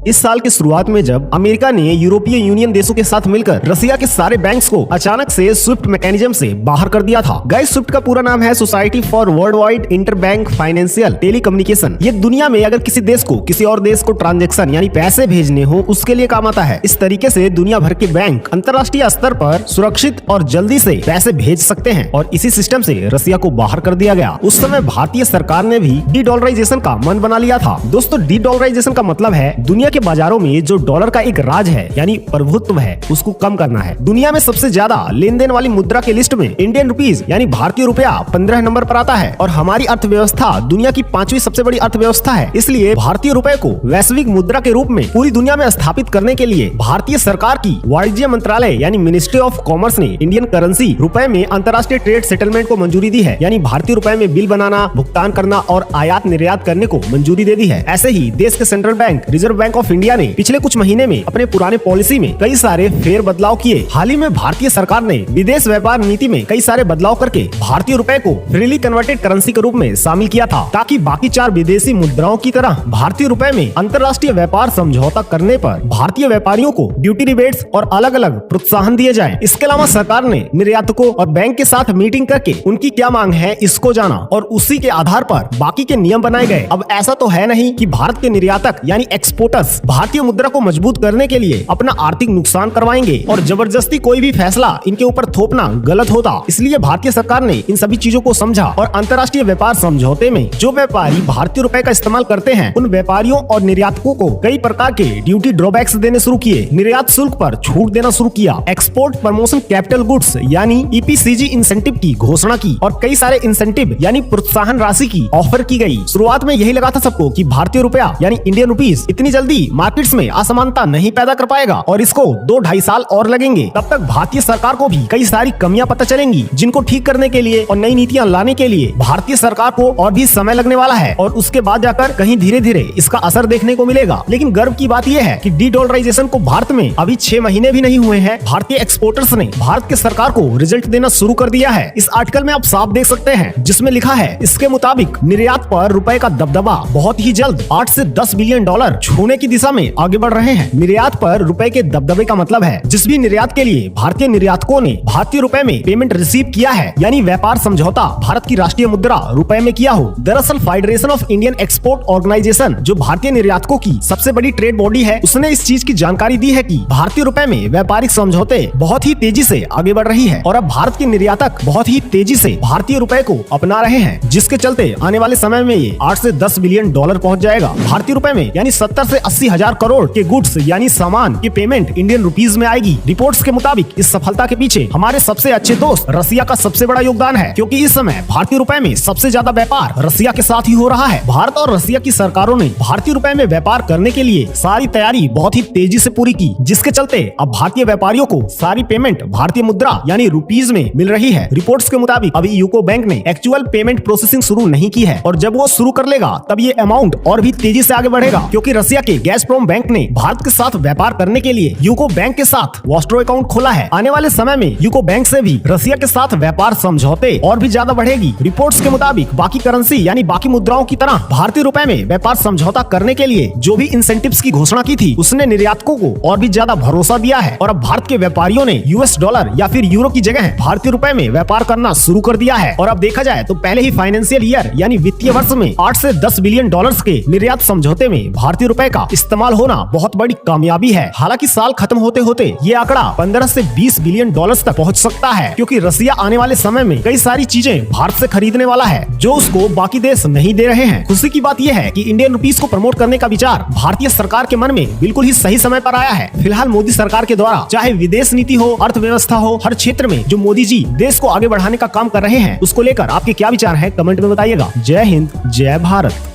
इस साल की शुरुआत में जब अमेरिका ने यूरोपीय यूनियन देशों के साथ मिलकर रसिया के सारे बैंक्स को अचानक से स्विफ्ट मैकेनिज्म से बाहर कर दिया था। गाइस, स्विफ्ट का पूरा नाम है society for world wide inter bank financial telecommunication. ये दुनिया में अगर किसी देश को किसी और देश को ट्रांजेक्शन यानी पैसे भेजने हो उसके लिए काम आता है। इस तरीके से दुनिया भर के बैंक अंतर्राष्ट्रीय स्तर पर सुरक्षित और जल्दी से पैसे भेज सकते हैं और इसी सिस्टम से रसिया को बाहर कर दिया गया। उस समय भारतीय सरकार ने भी डी डॉलराइजेशन का मन बना लिया था। दोस्तों, डी डॉलराइजेशन का मतलब है दुनिया के बाजारों में जो डॉलर का एक राज है यानी प्रभुत्व है उसको कम करना है। दुनिया में सबसे ज्यादा लेन देन वाली मुद्रा के लिस्ट में इंडियन रुपीज यानी भारतीय रुपया 15 नंबर पर आता है और हमारी अर्थव्यवस्था दुनिया की 5वीं सबसे बड़ी अर्थव्यवस्था है। इसलिए भारतीय रुपए को वैश्विक मुद्रा के रूप में पूरी दुनिया में स्थापित करने के लिए भारतीय सरकार की वाणिज्य मंत्रालय यानी मिनिस्ट्री ऑफ कॉमर्स ने इंडियन करेंसी रुपए में अंतर्राष्ट्रीय ट्रेड सेटलमेंट को मंजूरी दी है, यानी भारतीय रुपए में बिल बनाना, भुगतान करना और आयात निर्यात करने को मंजूरी दे दी है। ऐसे ही देश के central bank reserve bank of India ने पिछले कुछ महीने में अपने पुराने पॉलिसी में कई सारे फेर बदलाव किए। हाल ही में भारतीय सरकार ने विदेश व्यापार नीति में कई सारे बदलाव करके भारतीय रुपए को फ्रीली कन्वर्टेड करेंसी के रूप में शामिल किया था, ताकि बाकी 4 विदेशी मुद्राओं की तरह भारतीय रुपए में अंतर्राष्ट्रीय व्यापार समझौता करने पर भारतीय व्यापारियों को ड्यूटी रिबेट्स और अलग अलग प्रोत्साहन दिए जाए। इसके अलावा सरकार ने निर्यातकों और बैंक के साथ मीटिंग करके उनकी क्या मांग है इसको जाना और उसी के आधार पर बाकी के नियम बनाए गए। अब ऐसा तो है नहीं कि भारत के निर्यातक यानी एक्सपोर्टर्स भारतीय मुद्रा को मजबूत करने के लिए अपना आर्थिक नुकसान करवाएंगे और जबरदस्ती कोई भी फैसला इनके ऊपर थोपना गलत होता। इसलिए भारतीय सरकार ने इन सभी चीजों को समझा और अंतर्राष्ट्रीय व्यापार समझौते में जो व्यापारी भारतीय रुपए का इस्तेमाल करते हैं उन व्यापारियों और निर्यातकों को कई प्रकार के ड्यूटी ड्रॉबैक्स देने शुरू किए, निर्यात शुल्क पर छूट देना शुरू किया, एक्सपोर्ट प्रमोशन कैपिटल गुड्स यानी ईपीसीजी इंसेंटिव की घोषणा की और कई सारे इंसेंटिव यानी प्रोत्साहन राशि की ऑफर की गई। शुरुआत में यही लगा था सबको कि भारतीय रुपया यानी इंडियन रुपीस इतनी जल्दी मार्केट्स में असमानता नहीं पैदा कर पाएगा और इसको 2-2.5 साल और लगेंगे। तब तक भारतीय सरकार को भी कई सारी कमियां पता चलेंगी जिनको ठीक करने के लिए और नई नीतियां लाने के लिए भारतीय सरकार को और भी समय लगने वाला है और उसके बाद जाकर कहीं धीरे धीरे इसका असर देखने को मिलेगा। लेकिन गर्व की बात यह है कि डी डॉलराइजेशन को भारत में अभी 6 महीने भी नहीं हुए हैं, भारतीय एक्सपोर्टर्स ने भारत के सरकार को रिजल्ट देना शुरू कर दिया है। इस आर्टिकल में आप साफ देख सकते हैं जिसमें लिखा है इसके मुताबिक निर्यात पर रुपए का दबदबा बहुत ही जल्द 8 से 10 बिलियन डॉलर छूने की दिशा में आगे बढ़ रहे हैं। निर्यात पर रुपए के दबदबे का मतलब है जिस भी निर्यात के लिए भारतीय निर्यातकों ने भारतीय रुपए में पेमेंट रिसीव किया है यानी व्यापार समझौता भारत की राष्ट्रीय मुद्रा रुपए में किया हो। दरअसल federation of Indian export organisation जो भारतीय निर्यातकों की सबसे बड़ी ट्रेड बॉडी है उसने इस चीज की जानकारी दी है कि भारतीय रुपए में व्यापारिक समझौते बहुत ही तेजी से आगे बढ़ रही है और अब भारत के निर्यातक बहुत ही तेजी से भारतीय रुपए को अपना रहे हैं, जिसके चलते आने वाले समय में ये 8 से 10 बिलियन डॉलर पहुंच जाएगा भारतीय रुपए में, यानी 70 से 80 हजार करोड़ के गुड्स यानी सामान की पेमेंट इंडियन रुपीज में आएगी। रिपोर्ट्स के मुताबिक इस सफलता के पीछे हमारे सबसे अच्छे दोस्त रसिया का सबसे बड़ा योगदान है, क्योंकि इस समय भारतीय रुपए में सबसे ज्यादा व्यापार रसिया के साथ ही हो रहा है। भारत और रसिया की सरकारों ने भारतीय रुपए में व्यापार करने के लिए सारी तैयारी बहुत ही तेजी से पूरी की, जिसके चलते अब भारतीय व्यापारियों को सारी पेमेंट भारतीय मुद्रा यानी रुपीज में मिल रही है। रिपोर्ट्स के मुताबिक अभी यूको बैंक ने एक्चुअल पेमेंट प्रोसेसिंग शुरू नहीं की है और जब वो शुरू कर लेगा तब ये अमाउंट और भी तेजी से आगे बढ़ेगा, क्योंकि रसिया के गैज़प्रोम बैंक ने भारत के साथ व्यापार करने के लिए यूको बैंक के साथ वॉस्ट्रो अकाउंट खोला है। आने वाले समय में यूको बैंक से भी रसिया के साथ व्यापार समझौते और भी ज्यादा बढ़ेगी। रिपोर्ट्स के मुताबिक बाकी करेंसी यानी बाकी मुद्राओं की तरह भारतीय रुपए में व्यापार समझौता करने के लिए जो भी इंसेंटिव्स की घोषणा की थी उसने निर्यातकों को और भी ज्यादा भरोसा दिया है और अब भारत के व्यापारियों ने यूएस डॉलर या फिर यूरो की जगह भारतीय रुपए में व्यापार करना शुरू कर दिया है। और अब देखा जाए तो पहले ही फाइनेंशियल ईयर यानी वित्तीय वर्ष में 8 से 10 बिलियन डॉलर्स के निर्यात समझौते में भारतीय रुपए का इस्तेमाल होना बहुत बड़ी कामयाबी है। हालांकि साल खत्म होते होते ये आंकड़ा 15 से 20 बिलियन डॉलर्स तक पहुंच सकता है, क्योंकि रसिया आने वाले समय में कई सारी चीजें भारत से खरीदने वाला है जो उसको बाकी देश नहीं दे रहे हैं। खुशी की बात यह है कि इंडियन रुपीस को प्रमोट करने का विचार भारतीय सरकार के मन में बिल्कुल ही सही समय पर आया है। फिलहाल मोदी सरकार के द्वारा चाहे विदेश नीति हो, अर्थव्यवस्था हो, हर क्षेत्र में जो मोदी जी देश को आगे बढ़ाने का काम कर रहे हैं उसको लेकर आपके क्या विचार हैं कमेंट में बताइएगा। जय हिंद, जय भारत।